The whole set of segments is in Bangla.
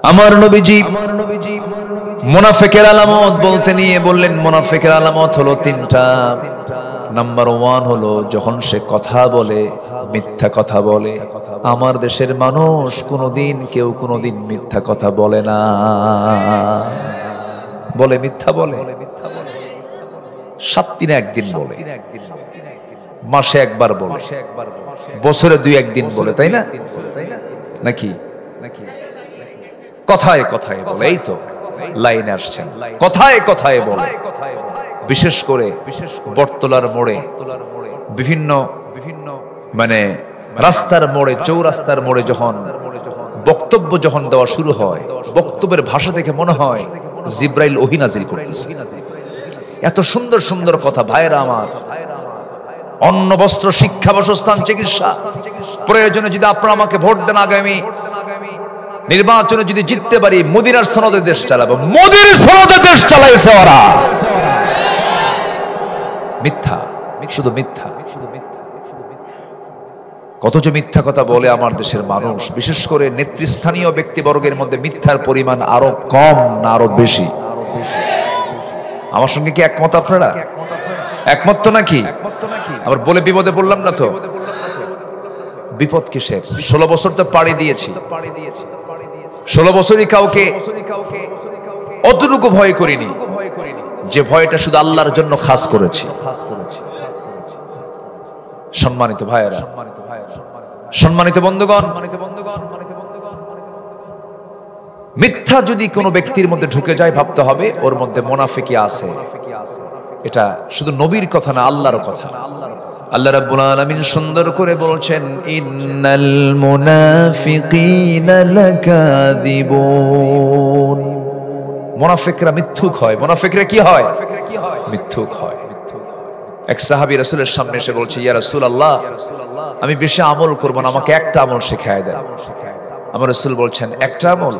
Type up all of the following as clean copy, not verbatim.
আমার নবীজি মুনাফিকের আলামত বলতে নিয়ে বললেন, মুনাফিকের আলামত হলো তিনটা। নাম্বার 1 হলো যখন সে কথা বলে মিথ্যা কথা বলে। আমার দেশের মানুষ কেউ কোনোদিন মিথ্যা কথা বলে না। বলে মিথ্যা বলে 7 দিনে একদিন বলে, মাসে একবার বলে, বছরে 2-1 দিন বলে, তাই না? নাকি কথায় কথায় বলে। এই তো লাইনে আসছেন, কথায় কথায় বলে। বিশেষ করে বটতলার মোড়ে, বিভিন্ন মানে রাস্তার মোড়ে, চৌরাস্তার মোড়ে যখন বক্তব্য দেওয়া শুরু হয়, বক্তব্যের ভাষা দেখে মনে হয় জিব্রাইল ওহী নাজিল করতেছে। এত সুন্দর সুন্দর কথা। ভাইরা আমার, অন্ন বস্ত্র শিক্ষা বাসস্থান চিকিৎসা, প্রয়োজনে যদি আপনারা আমাকে ভোট দেন, আগামী নির্বাচনে যদি জিততে পারি, মদিনার সনদে দেশ চালাবো। মোদির সনদে দেশ চালাইছে ওরা। মিথ্যা, শুধু মিথ্যা। কত যে মিথ্যা কথা বলে আমার দেশের মানুষ। বিশেষ করে নেতৃস্থানীয় ব্যক্তিবর্গের মধ্যে মিথ্যার পরিমাণ আরো কম না আরো বেশি? আমার সঙ্গে কি একমত আপনারা? একমত তো নাকি? আবার বলে বিপদে পড়লাম না তো? বিপদ কিসের? 16 বছর তো পাড়ি দিয়েছি। 16 বছরই কাউকে অতটুকু ভয় করিনি, যে ভয়টা শুধু আল্লাহর জন্য খাস করেছি। সম্মানিত ভাইয়েরা, সম্মানিত বন্ধুগণ, মিথ্যা যদি কোনো ব্যক্তির মধ্যে ঢুকে যায়, ভাবতে হবে ওর মধ্যে মুনাফিকি আছে। এটা শুধু নবীর কথা না, আল্লাহর কথা। আল্লাহ রাব্বুল আলামিন সুন্দর করে বলছেন, ইন্নাল মুনাফিকিনা লাকাযিবুন। মুনাফিকরা মিথ্যুক হয়। মুনাফিকরা কি হয়? মিথ্যুক হয়। এক সাহাবী রাসূলের সামনে এসে বলছে, ইয়া রাসূলুল্লাহ, আমি বেশি আমল করব না, আমাকে একটা আমল শিখায় দেন। আমার রাসূল বলছেন, একটা আমল?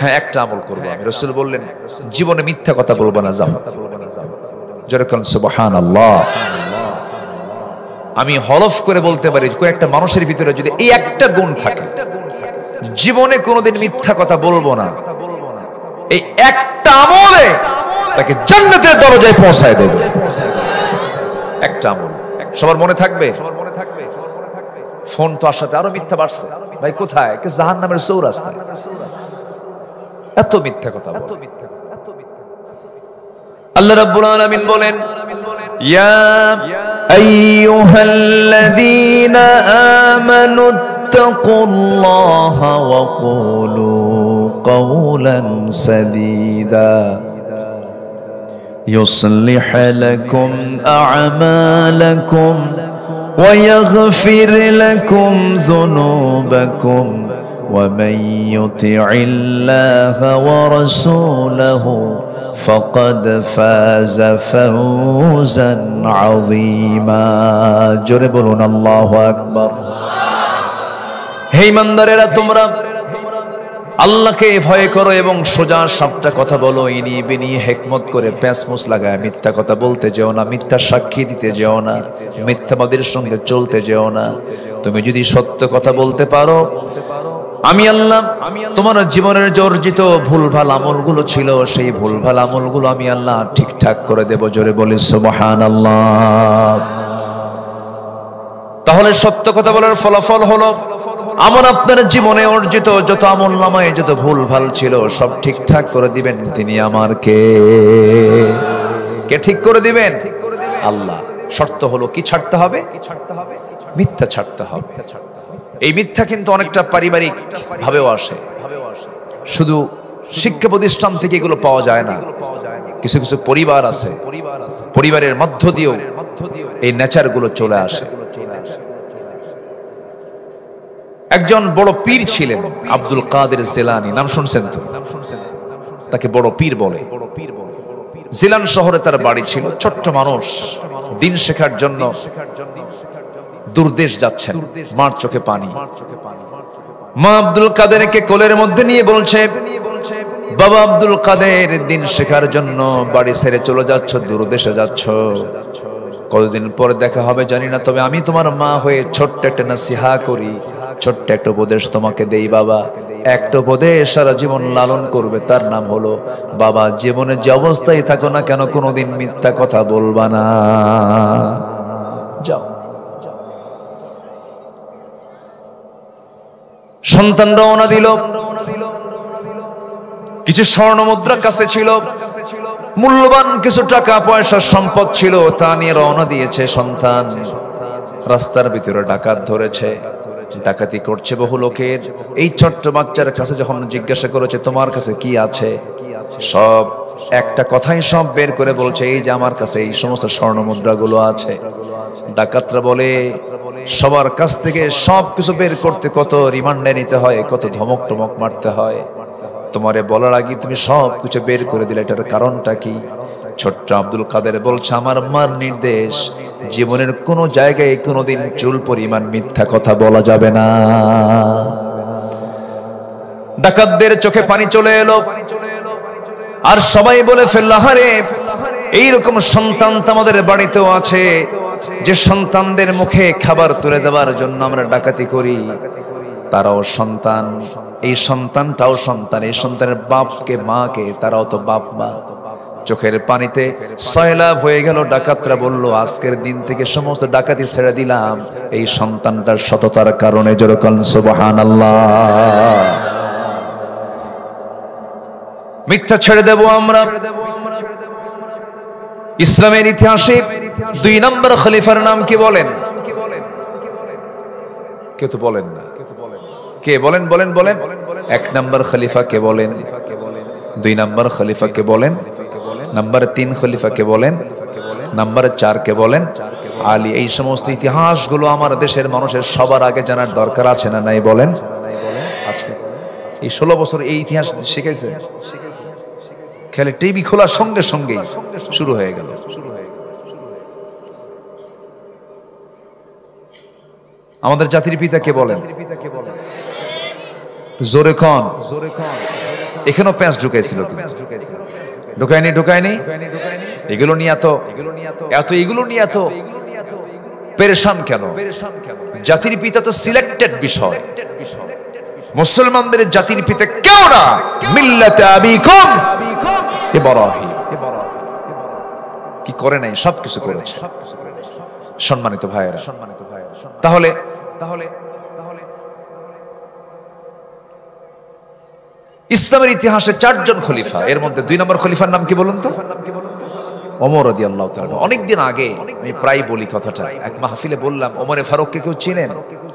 হ্যাঁ, একটা আমল করব আমি। রাসূল বললেন, জীবনে মিথ্যা কথা বলবো না, যাও। জোরে বলেন সুবহানাল্লাহ। আমি হলফ করে বলতে পারি, একটা মানুষের ভিতরে যদি এই একটা গুণ থাকে, জীবনে কোনোদিন মিথ্যা কথা বলবো না, এই একটা আমলে তাকে জান্নাতের দরজায় পৌঁছায় দেবে। একটা আমল সবার মনে থাকবে। ফোন তো আসাতে আরো মিথ্যা বাড়ছে। ভাই কোথায়? জাহান্নামের চৌরাস্তায়। এত মিথ্যা কথা। আল্লাহ রাব্বুল আলামিন বলেন, ইয়া আইয়ুহাল্লাযীনা আমানুত্তাকুল্লাহা ওয়া কুলু কাওলান সাদীদা يصلح لكم أعمالكم ويغفر لكم ذنوبكم ومن يطع الله ورسوله فقد فاز فوزا عظيما جربون الله أكبر হে ইমানদারেরা তোমরা আল্লাহকে ভয় করো এবং সোজা সাপটা কথা বলো, ইনি বিনি হিকমত করে প্যাঁচমুচ লাগায় মিথ্যা কথা বলতে যেও না, মিথ্যা সাক্ষী দিতে যেও না, মিথ্যাবাদীর সঙ্গে চলতে যেও না। তুমি যদি সত্য কথা বলতে পারো, আমি আল্লাহ তোমার জীবনের যে অর্জিত ভুলভাল আমলগুলো ছিল, সেই ভুলভাল আমলগুলো আমি আল্লাহ ঠিকঠাক করে দেব। জোরে বলি সুবহানাল্লাহ। তাহলে সত্য কথা বলার ফলাফল হলো আমার আপনার জীবনে অর্জিত যত আমল নামায় যত ভুল ভাল ছিল সব ঠিকঠাক করে দিবেন তিনি। আমার কে ঠিক করে দিবেন? আল্লাহ। শর্ত হলো কি? ছাড়তে হবে মিথ্যা, ছাড়তে হবে। এই মিথ্যা কিন্তু অনেকটা পারিবারিক ভাবেও আসে, শুধু শিক্ষা প্রতিষ্ঠান থেকে এগুলো পাওয়া যায় না। কিছু কিছু পরিবার আছে, পরিবারের মধ্য দিয়েও এই নেচার গুলো চলে আসে। একজন বড় পীর ছিলেন আব্দুল কাদের জিলানী, নাম শুনছেন তো? তাকে বড় পীর বলে। জিলান শহরে তার বাড়ি ছিল। ছোট্ট মানুষ, দিন শেখার জন্য দূরদেশ যাচ্ছেন, মার চোখে পানি। মা আব্দুল কাদেরকে কোলের মধ্যে নিয়ে বলছে, বাবা আব্দুল কাদের, দিন শেখার জন্য বাড়ি ছেড়ে চলে যাচ্ছ, দূরদেশে যাচ্ছ, কতদিন পরে দেখা হবে জানি না, তবে আমি তোমার মা হয়ে ছোট্ট একটা নাসিহা করি, ছোট্ট একটা উপদেশ তোমাকে দেই বাবা। একটা উপদেশ সারা জীবন লালন করবে, তার নাম হলো বাবা জীবনে যে অবস্থায় থাকো না কেন কোনোদিন মিথ্যা কথা বলবা না। যাও। সন্তান রওনা দিল, কিছু স্বর্ণ মুদ্রা কাছে ছিল, মূল্যবান কিছু টাকা পয়সা সম্পদ ছিল, তা নিয়ে রওনা দিয়েছে সন্তান। রাস্তার ভিতরে ডাকাত ধরেছে, ডাকাতি করছে বহু লোকের। এই ছোট্ট বাচ্চার কাছে যখন জিজ্ঞাসা করেছে তোমার কাছে কি আছে, সব একটা কথাই সব বের করে বলছে এই যে আমার কাছে এই সমস্ত স্বর্ণ মুদ্রাগুলো আছে। ডাকাতরা বলে সবার কাছ থেকে সব কিছু বের করতে কত রিমান্ডে নিতে হয়, কত ধমক টমক মারতে হয়, তোমারে বলার আগে তুমি সব কিছু বের করে দিলে, এটার কারণটা কি? ছোট্ট আব্দুল কাদের বলছে আমার মার নির্দেশ, জীবনের কোন জায়গায় কোনোদিন চুল পরিমাণ মিথ্যা কথা বলা যাবে না। ডাকাতদের চোখে পানি চলে এলো, আর সবাই বলে ফেলল আরে এইরকম সন্তান তো আমাদের বাড়িতেও আছে, যে সন্তানদের মুখে খাবার তুলে দেওয়ার জন্য আমরা ডাকাতি করি, তারাও সন্তান, এই সন্তানটাও সন্তান, এই সন্তানের বাপকে মাকে তারাও তো বাপ মা। চোখের পানিতে সয়লাভ হয়ে গেল। ডাকাতরা বলল আজকের দিন থেকে সমস্ত ডাকাতি ছেড়ে দিলাম এই সন্তানটার সততার কারণে। যেরকম সুবহানাল্লাহ। মিথ্যা ছেড়ে দেব আমরা। ইসলামের ইতিহাসে 2 নম্বর খলিফার নাম কি বলেন? কেউ তো বলেন না। কে বলেন? বলেন বলেন। 1 নম্বর খলিফা কে বলেন? 2 নম্বর খলিফা কে বলেন? নাম্বার 3 খলিফা কে বলেন? নাম্বার 4 কে বলেন? আলী। এই সমস্ত ইতিহাসগুলো আমার দেশের মানুষের সবার আগে জানার দরকার আছে না নাই বলেন? আছে। এই 16 বছর এই ইতিহাস শিখেছে, খেলে টিভি খোলার সঙ্গে সঙ্গেই শুরু হয়ে গেল। আমাদের জাতির পিতা কে বলেন? জোরে খন। এখানেও প্যাঁচ ঢুকাইছিল, ঢুকায়নি? ঢুকায়নি। এগুলো নিয়ে এগুলো নিয়ে পেরেশান কেন? জাতির পিতা তো সিলেক্টেড বিষয়। মুসলমানদের জাতির পিতা কেউ না, মিল্লাতে আবিকুম ইব্রাহিম। কি করে নাই? সবকিছু করেছে। সম্মানিত ভাইয়েরা, তাহলে ইসলামের ইতিহাসে 4 জন খলিফা, এর মধ্যে 2 নম্বর খলিফার নাম কি বলুন তো? ওমর রাদিয়াল্লাহু তাআলা। অনেকদিন আগে আমি প্রায় বলি কথাটা, এক মাহফিলে বললাম ওমরে ফারুককে কেউ চিনেন?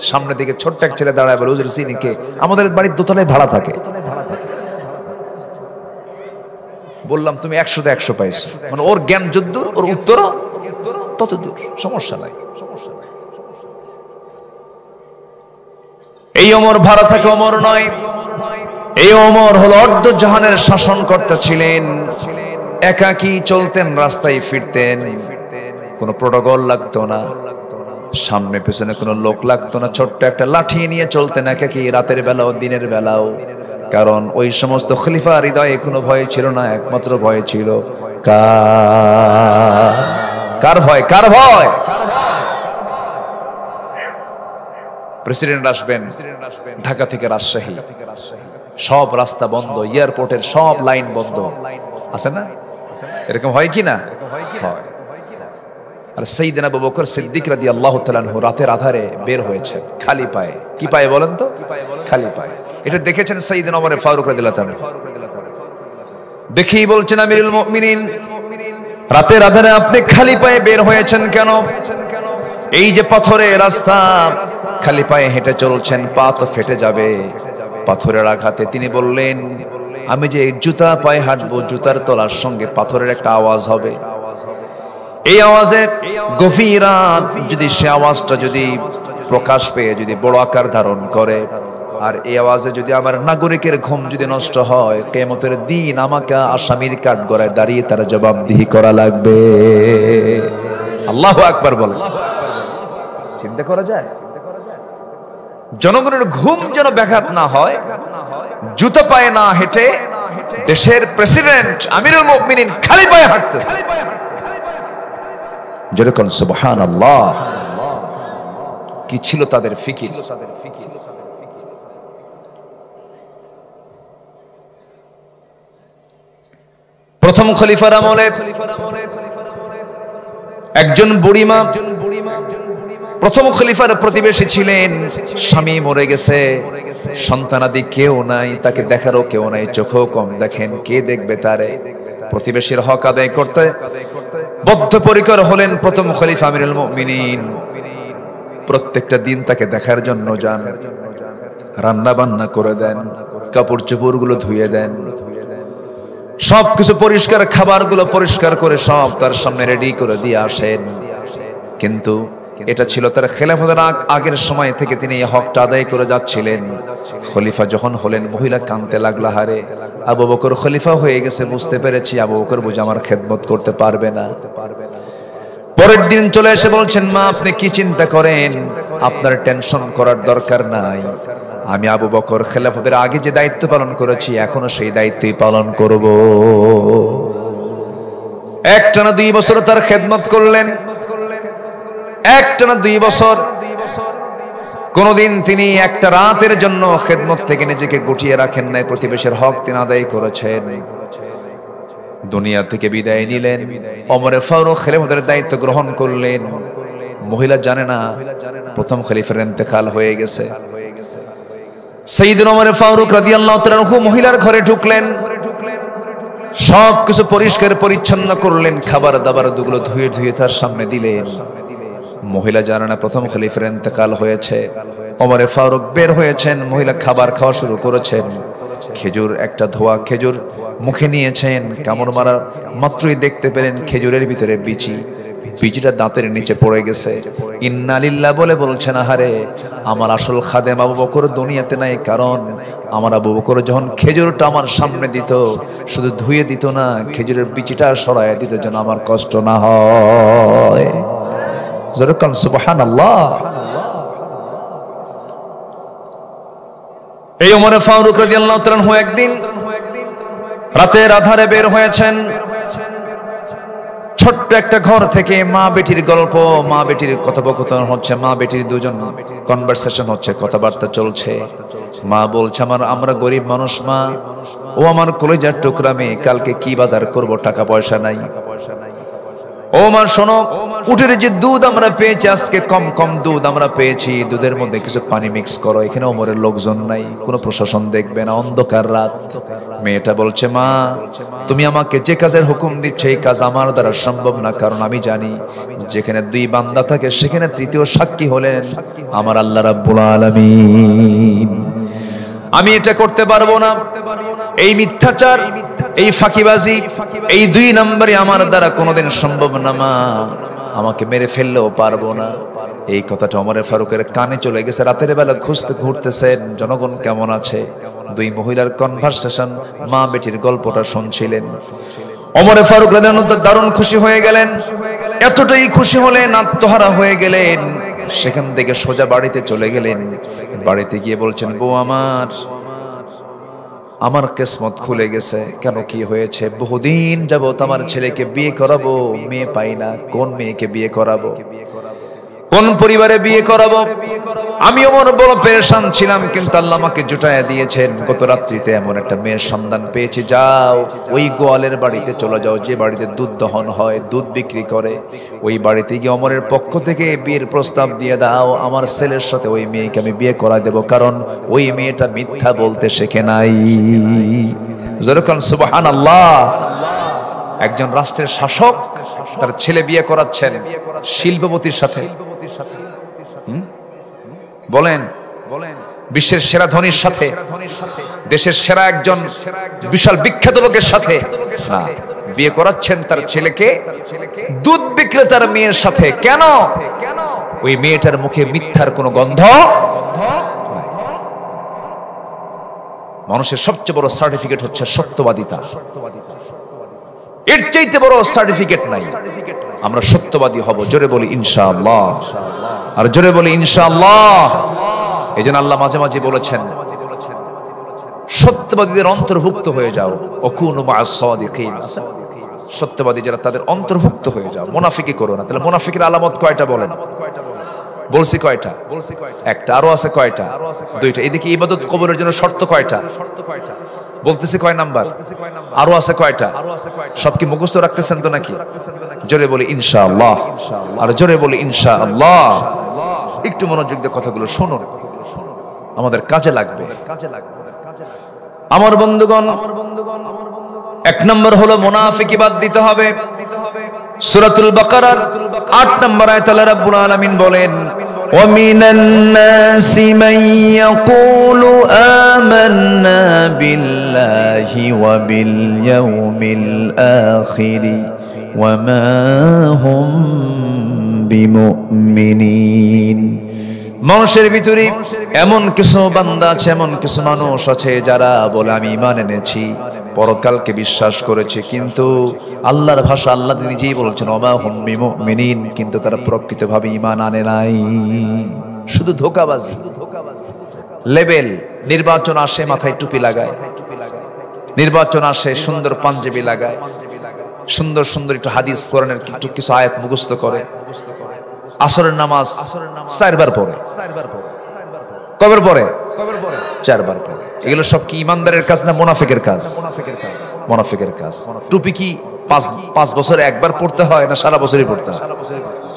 সামনে দিকে ছোট্ট এক ছেলে দাঁড়ায় বলে হুজুর চিনি। কে? আমাদের বাড়ির দোতলায় ভাড়া থাকে। বললাম তুমি 100তে 100 পাইছো, মানে ওর জ্ঞান যদ্দূর ওর উত্তরও তত দূর, সমস্যা নাই। এই ওমর ভাড়া থাকে ওমর নয়, এই ওমর হলো অর্ধ জাহানের শাসনকর্তা ছিলেন। একাকী চলতেন, রাস্তায় ফিরতেন, কোনো প্রোটোকল লাগতো না, সামনে পেছনে কোনো লোক লাগতো না, ছোট্ট একটা লাঠি নিয়ে চলতেন একাকী, রাতের বেলাও দিনের বেলাও। কারণ ওই সমস্ত খলিফার হৃদয়ে কোনো ভয় ছিল না, একমাত্র ভয় ছিল কার ভয়? কার ভয়? প্রেসিডেন্ট আসবেন ঢাকা থেকে রাজশাহী, সব রাস্তা বন্ধ, এয়ারপোর্টের সব লাইন বন্ধ, আছে না? এরকম হয় কি না? হয়। আর সাইয়েদনা আবু বকর সিদ্দিক রাদিয়াল্লাহু তাআলা আনহু রাতের আধারে বের হয়েছে খালি পায়ে। কি পায়ে বলেন তো? খালি পায়ে। এটা দেখেছেন সাইয়েদনা ওমর ফারুক রাদিয়াল্লাহু তাআলা। দেখেই বলছেন আমিরুল মুমিনিন, রাতের আধারে আপনি খালি পায়ে বের হয়েছেন কেন? এই যে পাথরের রাস্তা, খালি পায়ে হেঁটে চলছেন, পা তো ফেটে যাবে পাথরের আঘাতে। তিনি বললেন আমি যে জুতা পায়ে হাঁটবো, জুতার তলার সঙ্গে পাথরের একটা আওয়াজ হবে, এই আওয়াজে গভীরাত যদি সে আওয়াজটা যদি প্রকাশ পেয়ে যদি বড় আকার ধারণ করে, আর এই আওয়াজে যদি আমার নাগরিকের ঘুম যদি নষ্ট হয়, কিয়ামতের দিন আমাকে আসামির কাঠগড়ায় দাঁড়িয়ে তার জবাবদিহি করা লাগবে। আল্লাহু আকবার বলে। চিন্তা করা যায়? জনগণের ঘুম যেন ব্যাঘাত না হয়, জুতা পায়ে না হেঁটে দেশের প্রেসিডেন্ট আমিরুল মুমিনিন খালি পায়ে হাঁটতেছে। যেরকম সুবহানাল্লাহ। কি ছিল তাদের ফিকির? প্রথম খলিফার আমলে একজন বুড়িমা প্রথম খলিফার প্রতিবেশী ছিলেন। স্বামী মরে গেছে, সন্তানাদি কেউ নাই, তাকে দেখারও কেউ নাই, চোখেও কম দেখেন, কে দেখবে তারে? প্রতিবেশীর হক আদায় করতে বদ্ধপরিকর হলেন প্রথম খলিফা আমিরুল মুমিনিন। প্রত্যেকটা দিন তাকে দেখার জন্য যান, রান্না বান্না করে দেন, কাপড় চোপড়গুলো ধুয়ে দেন, সবকিছু পরিষ্কার, খাবারগুলো পরিষ্কার করে সব তার সামনে রেডি করে দিয়ে আসেন। কিন্তু এটা ছিল তার খেলাফতের আগের সময় থেকে তিনি এই হকটা আদায় করে যাচ্ছিলেন। খলিফা যখন হলেন, মহিলা কাঁদতে লাগলা, হারে আবু বকর খলিফা হয়ে গেছে, বুঝতে পেরেছি আবু বকর বুঝি আমার খেদমত করতে পারবে না। পরের দিন চলে এসে বলছেন, মা আপনি কি চিন্তা করেন, আপনার টেনশন করার দরকার নাই, আমি আবু বকর খেলাফতের আগে যে দায়িত্ব পালন করেছি এখনো সেই দায়িত্বই পালন করব। একটানা 2 বছর তার খেদমত করলেন, একটানা 2 বছর। কোনদিন তিনি একটা রাতের জন্য খেদমত থেকে নিজেকে গুটিয়ে রাখেন নাই, প্রতিবেশীর হক তিনি আদায় করেছেন। দুনিয়া থেকে বিদায় নিলেন, ওমরে ফারুক খেলাফতের দায়িত্ব গ্রহণ করলেন। মহিলা জানে না প্রথম খলিফার ইন্তেকাল হয়ে গেছে। সাইয়েদনা ওমর ফারুক রাদিয়াল্লাহু তাআলা আনহু মহিলার ঘরে ঢুকলেন, সবকিছু পরিষ্কার পরিচ্ছন্ন করলেন, খাবার দাবার দুগুলো ধুয়ে ধুয়ে তার সামনে দিলেন। মহিলা জানে না প্রথম খলিফার ইন্তেকাল হয়েছে। ওমর ফারুক বের হয়েছেন, মহিলা খাবার খাওয়া শুরু করেছেন। খেজুর, একটা ধোয়া খেজুর মুখে নিয়েছেন, কামড় মারার মাত্রই দেখতে পেলেন খেজুরের ভিতরে বিচি, বিচিটা দাঁতের নিচে পড়ে গেছে। ইন্না লিল্লাহ বলে বলছেন, আহারে আমার আসল খাদেম আবু বকর দুনিয়াতে নাই, কারণ আমার আবু বকর যখন খেজুরটা আমার সামনে দিত, শুধু ধুয়ে দিত না, খেজুরের বিচিটা সরায় দিত যেন আমার কষ্ট না হয়। যেরকম সুবহানাল্লাহ। এই ওমর ফারুক রাদিয়াল্লাহু তাআলা আনহু একদিন রাতের আধারে বের হয়েছেন, ছোট্ট একটা ঘর থেকে মা বেটির গল্প, মা বেটির কথোপকথন হচ্ছে, মা বেটির দুজন কনভারসেশন হচ্ছে, কথাবার্তা চলছে। মা বলছে, আমরা গরিব মানুষ মা, ও আমার কলিজার টুকরা মেয়ে, কালকে কি বাজার করব, টাকা পয়সা নাই। ও মা শোনো, উটের যে দুধ আমরা পেয়েছি আজকে, কম কম দুধ আমরা পেয়েছি, দুধের মধ্যে কিছু পানি মিক্স করো। এখানে ওমরের লোকজন নাই, কোনো প্রশাসন দেখবে না, অন্ধকার রাত। মেয়েটা বলছে, মা তুমি আমাকে যে কাজের হুকুম দিচ্ছ এই কাজ আমার দ্বারা সম্ভব না, কারণ আমি জানি যেখানে 2 বান্দা থাকে সেখানে তৃতীয় সাক্ষী হলেন আমার আল্লাহ রাব্বুল আলামিন। আমি এটা করতে পারবো না, এই মিথ্যাচার, এই ফাঁকিবাজি, এই 2 নম্বরে আমার দ্বারা কোনোদিন সম্ভব না, মা আমাকে মেরে ফেললেও পারবো না। এই কথাটা ওমর ফারুকের কানে চলে গেছে। রাতের বেলা ঘুরতেছেন, জনগণ কেমন আছে, 2 মহিলার কনভারসেশন, মা বেটির গল্পটা শুনছিলেন। ওমর ফারুক রাদিয়াল্লাহু তাআলা দারুণ খুশি হয়ে গেলেন, এতটাই খুশি হলেন আত্মহারা হয়ে গেলেন। সেখান থেকে সোজা বাড়িতে চলে গেলেন। বাড়িতে গিয়ে বলছেন, বউ আমার কিসমত খুলে গেছে। কেন, কি হয়েছে? বহুদিন যাবত আমার ছেলেকে বিয়ে করাবো, মেয়ে পাই না, কোন মেয়েকে বিয়ে করাবো, কোন পরিবারে বিয়ে করাবো। আমি ওমর বড় পেরেশান ছিলাম, কিন্তু আল্লাহ আমাকে জুটায়া দিয়েছেন। গত রাত্রিতে এমন একটা মেয়ের সন্ধান পেয়েছি, যাও ওই গোয়ালের বাড়িতে চলে যাও, যে বাড়িতে দুধ দহন হয়, দুধ বিক্রি করে, ওই বাড়িতে গিয়ে ওমরের পক্ষ থেকে বিয়ের প্রস্তাব দিয়ে দাও। আমার ছেলের সাথে ওই মেয়েকে আমি বিয়ে করা দেব, কারণ ওই মেয়েটা মিথ্যা বলতে শেখে নাই। যেরকম সুবহানাল্লাহ। একজন রাষ্ট্রের শাসক তার ছেলে বিয়ে করাচ্ছেন শিল্পপতির সাথে, বলেন বিশ্বের সেরা ধনীর সাথে, দেশের সেরা একজন বিশাল বিখ্যাত লোকের সাথে না, বিয়ে করাচ্ছেন তার ছেলেকে দুধ বিক্রেতার মেয়ের সাথে। কেন? ওই মেয়েটার মুখে মিথ্যার কোনো গন্ধ। মানুষের সবচেয়ে বড় সার্টিফিকেট হচ্ছে সত্যবাদিতা, এর চাইতে বড় সার্টিফিকেট নাই। আমরা সত্যবাদী হব, জোরে বলি ইনশাআল্লাহ, আর জোরে বলি ইনশাআল্লাহ। এই জন্য আল্লাহ মাঝে মাঝে বলেছেন, সত্যবাদীদের অন্তর্ভুক্ত হয়ে যাও, ওয়াকুনু মা'আস সাদিকিন। সত্যবাদী যারা তাদের অন্তর্ভুক্ত হয়ে যাও, মুনাফিকি করো না। তাহলে মুনাফিকের আলামত কয়টা বলেন? বলছি কয়টা? একটা। আরো আছে কয়টা? 2টা। এদিকে ইবাদত কবুলের জন্য শর্ত কয়টা? বলতেছি কয় নাম্বার? আরো আছে কয়টা? সব কি মুখস্থ রাখতেছেন তো নাকি? জোরে বলি ইনশাআল্লাহ, আর জোরে বলি ইনশাআল্লাহ। একটু মনোযোগ দিয়ে কথাগুলো শুনুন, আমাদের কাজে লাগবে। আমার বন্ধুগণ, এক নম্বর হলো মুনাফিকি বাদ দিতে হবে। সূরাতুল বাকারার ৮ নম্বর আয়াতে আল্লাহ রাব্বুল আলামিন বলেন, وَمِنَ النَّاسِ مَن يَقُولُ آمَنَّا بِاللَّهِ وَبِالْيَوْمِ الْآخِرِ وَمَا هُمْ بِمُؤْمِنِينَ। মানুষের ভিতরে এমন কিছু বান্দা আছে, এমন কিছু মানুষ আছে যারা বলে আমি ঈমান এনেছি, পরকালকে বিশ্বাস করেছে, কিন্তু আল্লাহর ভাষা আল্লাহ নিজেই বলেছেন ওমা হুম বিমুমিনিন, কিন্তু তারা প্রকৃতভাবে ঈমান আনে নাই, শুধু ধোঁকাবাজি। লেভেল, নির্বাচন আসে মাথায় টুপি লাগায়, নির্বাচন আসে সুন্দর পাঞ্জাবি লাগায়, সুন্দর সুন্দর একটু হাদিস কোরআনের একটু কিছু আয়াত মুখস্থ করে, আসরের নামাজ 4 বার পড়ে। কয়বার পড়ে? 4 বার পড়ে। এগুলো সব কি ইমানদারের কাজ না মুনাফিকের কাজ? মুনাফিকের কাজ। টুপি কি 5 বছরে একবার পড়তে হয় না সারা বছরই পড়তে হয়?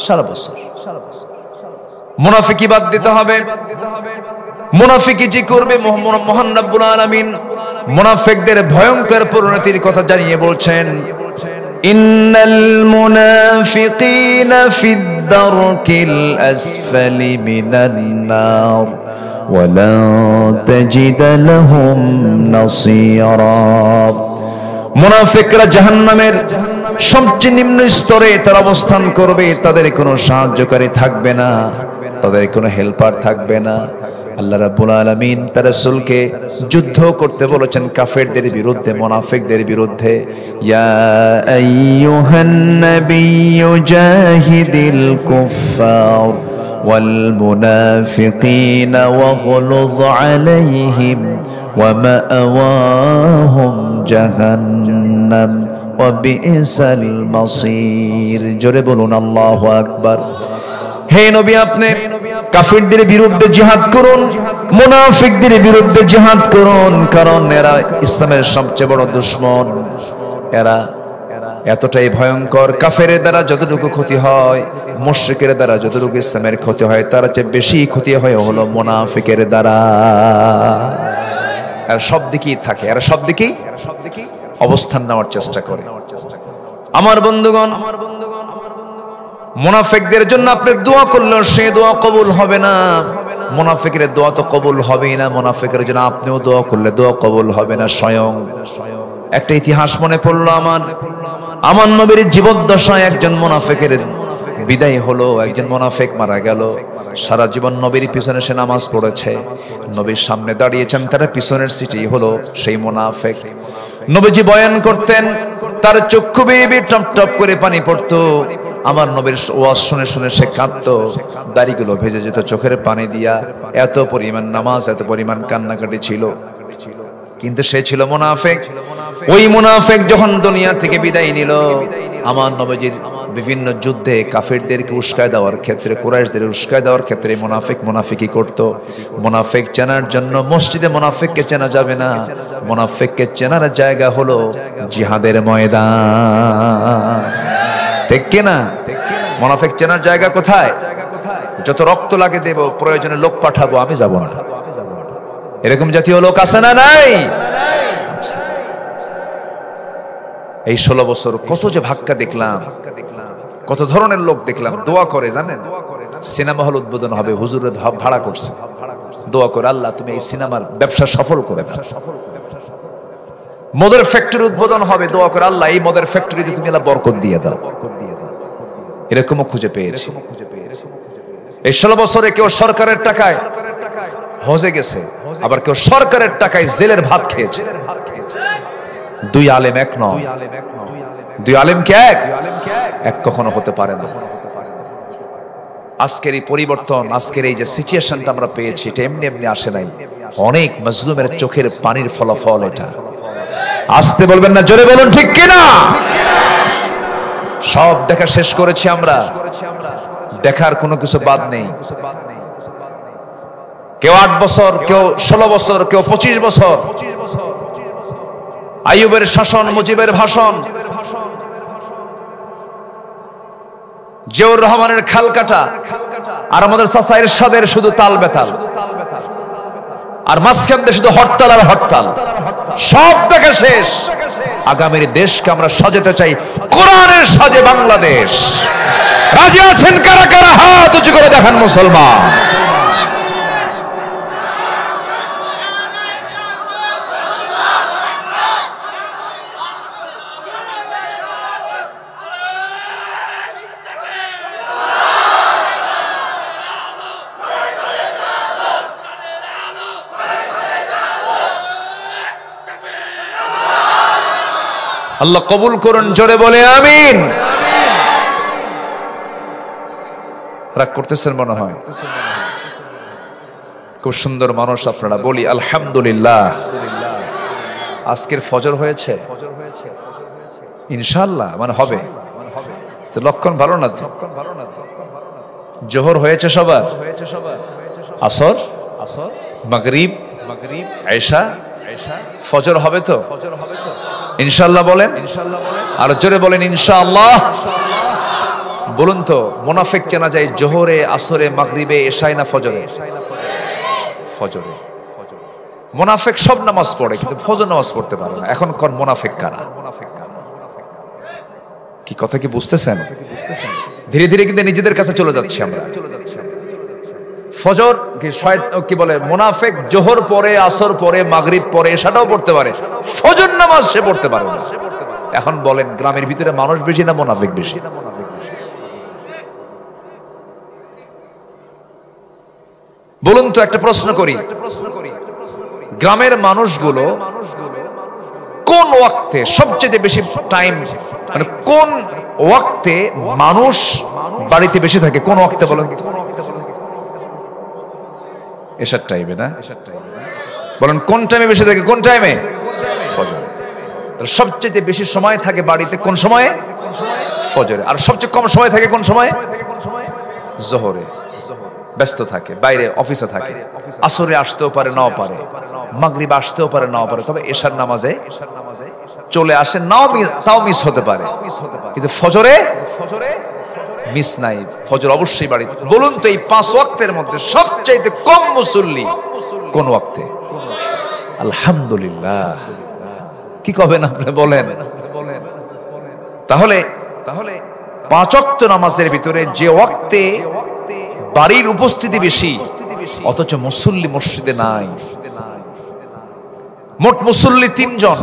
সারা বছর। মুনাফিকি বাদ দিতে হবে। মুনাফিকি যে করবে, মহান রব্বুল আলামিন মুনাফিকদের ভয়ঙ্কর পরিণতির কথা জানিয়ে বলছেন, ইন্নাল মুনাফিকিনা ফিদ দারকিল আসফালি মিনান নার ওয়ালা তাজিদ লাহুম নাসীরা। মুনাফিকরা জাহান্নামের সবচেয়ে নিম্ন স্তরে তারা অবস্থান করবে, তাদের কোনো সাহায্যকারী থাকবে না, তাদের কোনো হেল্পার থাকবে না। আল্লাহ রাব্বুল আলামিন তার রাসূলকে যুদ্ধ করতে বলেছেন কাফেরদের বিরুদ্ধে, মুনাফিকদের বিরুদ্ধে। ইয়া আইয়ুহান নাবিয়্যু জাহিদিল কুফফার ওয়াল মুনাফিকিনা ওয়াগলুয আলাইহিম ওয়া মাআওয়াহুম জাহান্নাম ওয়া বিইসাল মাসীর। জোরে বলুন আল্লাহু আকবার। হে নবী, আপনি কাফিরদের বিরুদ্ধে জিহাদ করুন, মুনাফিকদের বিরুদ্ধে জিহাদ করুন, কারণ এরা ইসলামের সবচেয়ে বড় দুশমন। এরা এতটাই ভয়ঙ্কর, কাফেরের দ্বারা যতটুকু ক্ষতি হয়, মুশরিকের দ্বারা যতটুকু ইসলামের ক্ষতি হয়, তার চেয়ে বেশি ক্ষতি হয় হলো মুনাফিকের দ্বারা। আর সব দিকেই থাকে, আর সব দিকেই অবস্থান নেওয়ার চেষ্টা করে। আমার বন্ধুগণ, মুনাফিকদের জন্য আপনি দোয়া করলেও সে দোয়া কবুল হবে না। মুনাফিকের দোয়া তো কবুল হবেই না, মুনাফিকের জন্য আপনিও দোয়া করলে দোয়া কবুল হবে না। স্বয়ং একটা ইতিহাস মনে পড়লো আমার নবীর জীবদ্দশায় একজন মুনাফিকের বিদায় হলো, একজন মুনাফিক মারা গেল। সারা জীবন নবীর পিছনে সে নামাজ পড়েছে, নবীর সামনে দাঁড়িয়েছেন, তার পিছনের সিটেই হলো সেই মুনাফিক। নবীজি বয়ান করতেন, তার চক্ষু বেয়ে টপ টপ করে পানি পড়তো। আমার নবীর ওয়াজ শুনে শুনে সে কাঁদতো, দাড়িগুলো ভেজে যেত চোখের পানি দিয়া। এত পরিমাণ নামাজ, এত পরিমাণ কান্নাকাটি ছিল, কিন্তু সে ছিল মুনাফিক। ওই মুনাফিক যখন দুনিয়া থেকে বিদায় নিল, আমার নবীজির বিভিন্ন যুদ্ধে কাফেরদেরকে উস্কায় দেওয়ার ক্ষেত্রে, কুরাইশদের উস্কায় দেওয়ার ক্ষেত্রে মুনাফিকই করত। মুনাফিক চেনার জন্য মসজিদে মুনাফিককে চেনা যাবে না, মুনাফিককে চেনার জায়গা হলো জিহাদের ময়দান। ঠিক কিনা? মুনাফিক চেনার জায়গা কোথায়? যত রক্ত লাগে দেব, প্রয়োজনে লোক পাঠাবো, আমি যাব না। এরকম জাতীয় লোক আছে না নাই? এই 16 বছর কত যে ভাক্কা দেখলাম, কত ধরনের লোক দেখলাম। দোয়া করে, জানেন, সিনেমা হল উদ্বোধন হবে, হুজুরের ভাড়া করছে, দোয়া করে আল্লাহ তুমি এই সিনেমার ব্যবসা সফল করে দাও। মদের ফ্যাক্টরি উদ্বোধন হবে, দোয়া করে আল্লাহ এই মদের ফ্যাক্টরিতে তুমি আল্লাহ বরকত দিয়ে দাও। এরকমও খুঁজে পেয়েছি। এই 16 বছরে কেউ সরকারের টাকায় হজে গেছে, আবার কেউ সরকারের টাকায় জেলের ভাত খেয়েছে। দুই আলেম এক নয়, দুই আলেম কি এক কখনো হতে পারে না। আজকের এই পরিবর্তন, আজকের এই যে সিচুয়েশনটা আমরা পেয়েছি, এটা এমনি এমনি আসে নাই। অনেক মজলুমের চোখের পানির ফলাফল এটা। আসতে বলবেন না, জোরে বলুন ঠিক কিনা? সব দেখা শেষ করেছি আমরা, দেখার কোনো কিছু বাদ নেই। কেউ 8 বছর, কেউ 16 বছর, কেউ 25 বছর, আইয়ুবের শাসন, মুজিবের ভাষণ, জিয়াউর রহমানের খালকাটা, আর আমাদের চাচা এরশাদের শুধু তাল বেতাল, আর মাঝখান দিয়ে শুধু হরতাল আর হরতাল। সব দেখা শেষ। আগামীর দেশকে আমরা সাজাতে চাই কোরআনের সাজে বাংলাদেশ। রাজি আছেন কারা কারা? হাত উঁচু করে দেখান মুসলমান। আল্লাহ কবুল করুন, জোরে বলে আমিন। রাগ করতেছেন মনে হয়? খুব সুন্দর মানুষ আপনারা, বলি আলহামদুলিল্লাহ। আজকের ফজর হয়েছে ইনশাআল্লাহ, মানে হবে তো, লক্ষণ ভালো না তো? জোহর হয়েছে সবার, আসর, মাগরিব, এশা, ফজর হবে তো ইনশাআল্লাহ? বলেন আর জোরে বলেন ইনশাআল্লাহ। বলুন তো, মুনাফিক চেনা যায় জোহরে, আসরে, মাগরিবে, এশায় না ফজরে? ফজরে। মুনাফিক সব নামাজ পড়ে কিন্তু ফজর নামাজ পড়তে পারে না। এখন কোন মুনাফিক কারা? কি কথা কি বুঝতেছেন? ধীরে ধীরে কিন্তু নিজেদের কাছে চলে যাচ্ছি আমরা। ফজর কি বলে, মুনাফিক জোহর পরে, আসর পরে, মাগরিব পরে, এশাটাও পড়তে পারে, ফজর নামাজ সে পড়তে পারে না। এখন বলেন, গ্রামের ভিতরে মানুষ বেশি না মুনাফিক বেশি? বলুন তো, একটা প্রশ্ন করি, গ্রামের মানুষগুলো কোন ওয়াক্তে সবচেয়ে বেশি টাইম, মানে কোন ওয়াক্তে মানুষ বাড়িতে বেশি থাকে? কোন ওয়াক্তে বলেন? এশার টাইমে না? বলেন কোন টাইমে বেশি থাকে? কোন টাইমে? ফজরে। সবচেয়ে বেশি সময় থাকে বাড়িতে কোন সময়ে? ফজরে। আর সবচেয়ে কম সময় থাকে কোন সময়ে? জোহরে। ব্যস্ত থাকে, বাইরে অফিসে থাকে, আসরে আসতেও পারে নাও পারে, মাগরিব আসতেও পারে নাও পারে, তবে এশার নামাজে চলে আসে, নাও তাও মিস হতে পারে, কিন্তু ফজরে মিস নাই। ফজর অবশ্যই বাড়ি। বলুন তো, এই 5 ওয়াক্তের মধ্যে সবচাইতে কম মুসল্লি কোন ওয়াক্তে? আলহামদুলিল্লাহ। কি কবেন আপনি বলেন? তাহলে 5 ওয়াক্ত নামাজের ভিতরে যে ওয়াক্তে বাড়ির উপস্থিতি বেশি, অথচ মুসল্লি মসজিদে নাই। মোট মুসল্লি 3 জন,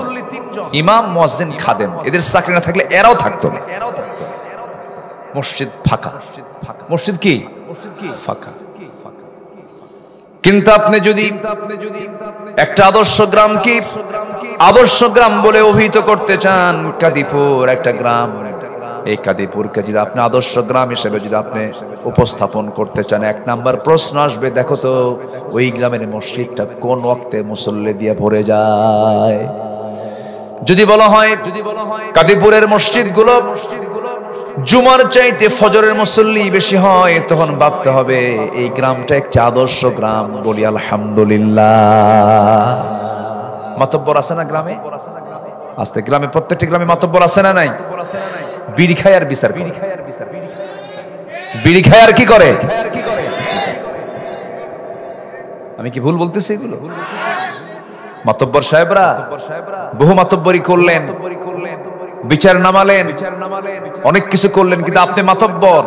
ইমাম, মুয়াজ্জিন, খাদেম। এদের চাকরি না থাকলে এরাও থাকতো না। মসজিদ ফাঁকা। মসজিদ কি ফাঁকা। কিন্তু আপনি যদি একটা আদর্শ গ্রামকে আদর্শ গ্রাম বলে অভিহিত করতে চান, কাদিপুর একটা গ্রাম, এই কাদিপুরকে যদি আপনি আদর্শ গ্রাম হিসেবে যদি আপনি উপস্থাপন করতে চান, 1 নাম্বার প্রশ্ন আসবে, দেখো তো ওই গ্রামের মসজিদটা কোন ওয়াক্তে মুসল্লি দিয়ে ভরে যায়। যদি বলা হয় কাদিপুরের মসজিদগুলো জুমার চাইতে ফজরের মুসল্লি বেশি হয়, তখন ভাবতে হবে এই গ্রামটা একটা আদর্শ গ্রাম। বলি আলহামদুলিল্লাহ। মাতব্বর আছে না গ্রামে? আস্তে গ্রামে, প্রত্যেকটি গ্রামে মাতব্বর আছে না নাই? বিড়ি খায় আর বিচার করে। বিড়ি খায় আর কি করে? আমি কি ভুল বলতেছি? এগুলো মাতব্বর সাহেবরা বহু মাতব্বরি করলেন, বিচার নামালেন, অনেক কিছু করলেন, কিন্তু আপনি মাতব্বর,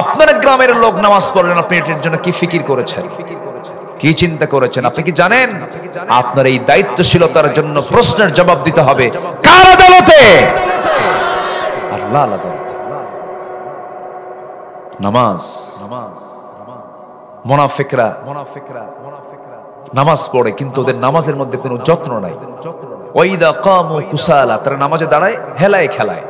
আপনার গ্রামের লোক নামাজ পড়েন, আপনি এটার জন্য কি ফিকির করেছেন, কি চিন্তা করেছেন? আপনি কি জানেন আপনার এই দায়িত্বশীলতার জন্য প্রশ্নের জবাব দিতে হবে কার আদালতে? আল্লাহ আদালতে। নামাজ, মুনাফিকরা নামাজ পড়ে কিন্তু ওদের নামাজের মধ্যে কোনো যত্ন নাই। ওয়াইদা কামু কুসালা, তারা নামাজে দাঁড়ায় হেলায় খেলায়।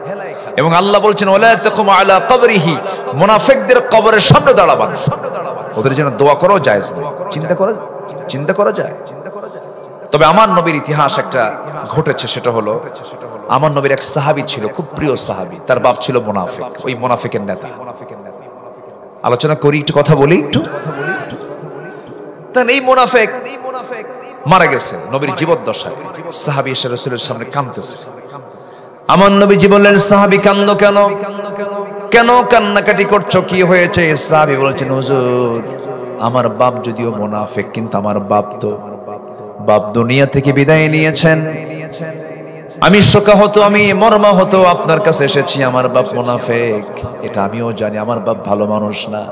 এবং আল্লাহ বলছেন ওয়ালা তাকুমু আলা কবরিহি, মুনাফিকদের কবরের সামনে দাঁড়াবা না। ওদের জন্য দোয়া করো জায়েজ না। চিন্তা করা যায়। তবে আমার নবীর ইতিহাস একটা ঘটেছে, সেটা হলো আমার নবীর এক সাহাবী ছিল, খুব প্রিয় সাহাবী, তার বাপ ছিল মুনাফিক, ওই মুনাফিকের নেতা। আলোচনা করি, একটু কথা বলি একটু। তাহলে এই মুনাফিক মারা গেছে নবীর জীবদ্দশায়। সাহাবী এসে রাসূলের সামনে কাঁদতেছে। আমার নবীজি বললেন, সাহাবী কান্দো কেন? কেন কান্নাকাটি করছো, কি হয়েছে? সাহাবী বলছেন, হুজুর আমার বাপ যদিও মুনাফিক, কিন্তু আমার বাপ দুনিয়া থেকে বিদায় নিয়েছেন। আমি শোকাহত, আমি মর্মাহত আপনার কাছে এসেছি। আমার বাপ মুনাফিক, এটা আমিও জানি, আমার বাপ ভালো মানুষ না,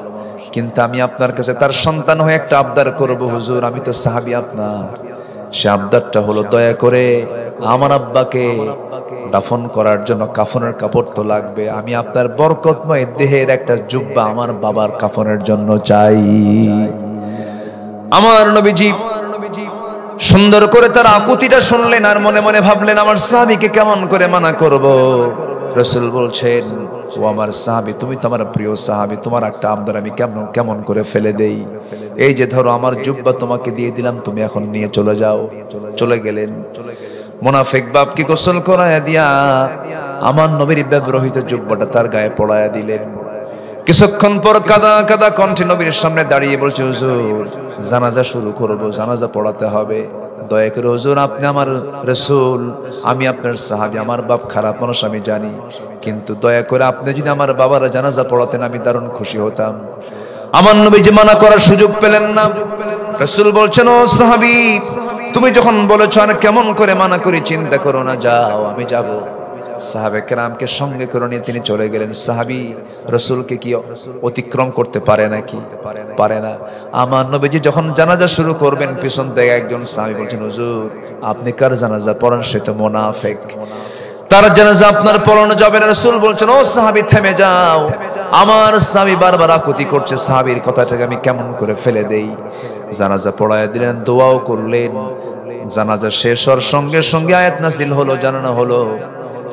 কিন্তু আমি আপনার কাছে তার সন্তান হয়ে একটা আবদার করব। হুজুর আমি তো সাহাবী আপনার। সে আবদারটা হলো, দয়া করে আমার আব্বাকে দাফন করার জন্য কাফনের কাপড় তো লাগবে, আমি আপনার বরকতময় দেহের একটা জুব্বা আমার বাবার কাফনের জন্য চাই। আমার নবীজি সুন্দর করে তার আকুতিটা শুনলেন আর মনে মনে ভাবলেন, আমার সাহাবীকে কেমন করে মানা করব। রাসূল বলছেন, ও আমার সাহাবী, তুমি তো আমার প্রিয় সাহাবী, তোমার একটা আবদার আমি কেমন করে ফেলে দেই? এই যে ধরো আমার জুব্বা তোমাকে দিয়ে দিলাম, তুমি এখন নিয়ে চলে যাও। চলে গেলেন। মুনাফিক বাপকে গোসল করায়া দিয়া আমার নবীর ব্যবহৃত জুব্বাটা তার গায়ে পড়ায়া দিলেন। কিছুক্ষণ পর কাদা কাদা কণ্ঠে নবীর সামনে দাঁড়িয়ে বলছে, হুজুর জানাজা শুরু করব, জানাজা পড়াতে হবে, দয়া করে হুজুর আপনি আমার রাসূল, আমি আপনার সাহাবী, আমার বাপ খারাপ মানুষ আমি জানি, কিন্তু দয়া করে আপনি যদি আমার বাবার জানাজা পড়াতেন আমি দারুণ খুশি হতাম। আমার নবীজি মানা করার সুযোগ পেলেন না। রাসূল বলছেন, ও সাহাবী তুমি যখন বলেছো আর কেমন করে মানা করি, চিন্তা করো না, যাও আমি যাব। সাহাবে কেরামকে সঙ্গে করে নিয়ে তিনি চলে গেলেন। সাহাবী রাসূলকে কি অতিক্রম করতে পারে নাকি? পারে না। আমার নবীজি যখন জানাজা শুরু করবেন, পিছন থেকে একজন সাহাবী বলছেন, হুজুর আপনি কার জানাজা পড়ান? সে তো মুনাফিক, তার জানাজা আপনার পড়ানো যাবে না। রাসূল বলছেন, ও সাহাবী থেমে যাও। আমার সাহাবী বারবার আকুতি করছে, সাহাবীর কথাটাকে আমি কেমন করে ফেলে দেই। জানাজা পড়ায় দিলেন, দোয়াও করলেন। জানাজা শেষ হওয়ার সঙ্গে সঙ্গে আয়াত নাযিল হলো, জানানো হলো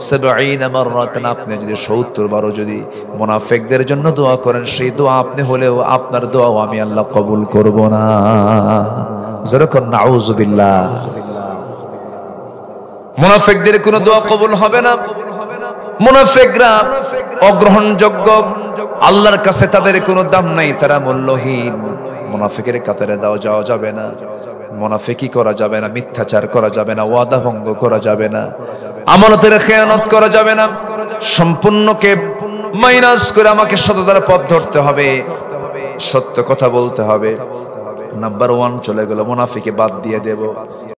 ৭০ মাররাতান, আপনি যদি ৭০ বারও যদি মুনাফিকদের জন্য দোয়া করেন, সেই দোয়া আপনি হলেও আপনার দোয়াও আমি আল্লাহ কবুল করব না। যেরকম নাউযুবিল্লাহ, মুনাফিকদের কোনো দোয়া কবুল হবে না। মুনাফিকরা অগ্রহণযোগ্য, আল্লাহর কাছে তাদের কোনো দাম নাই, তারা মূল্যহীন। মুনাফিকের কাতারে যাওয়া যাবে না, মুনাফিকি করা যাবে না, মিথ্যাচার করা যাবে না, ওয়াদা ভঙ্গ করা যাবে না, আমানতের খেয়ানত করা যাবে না। সম্পূর্ণকে মাইনাস করে আমাকে সততার পথ ধরতে হবে, সত্য কথা বলতে হবে। নাম্বার 1 চলে গেল, মুনাফিকে বাদ দিয়ে দেব।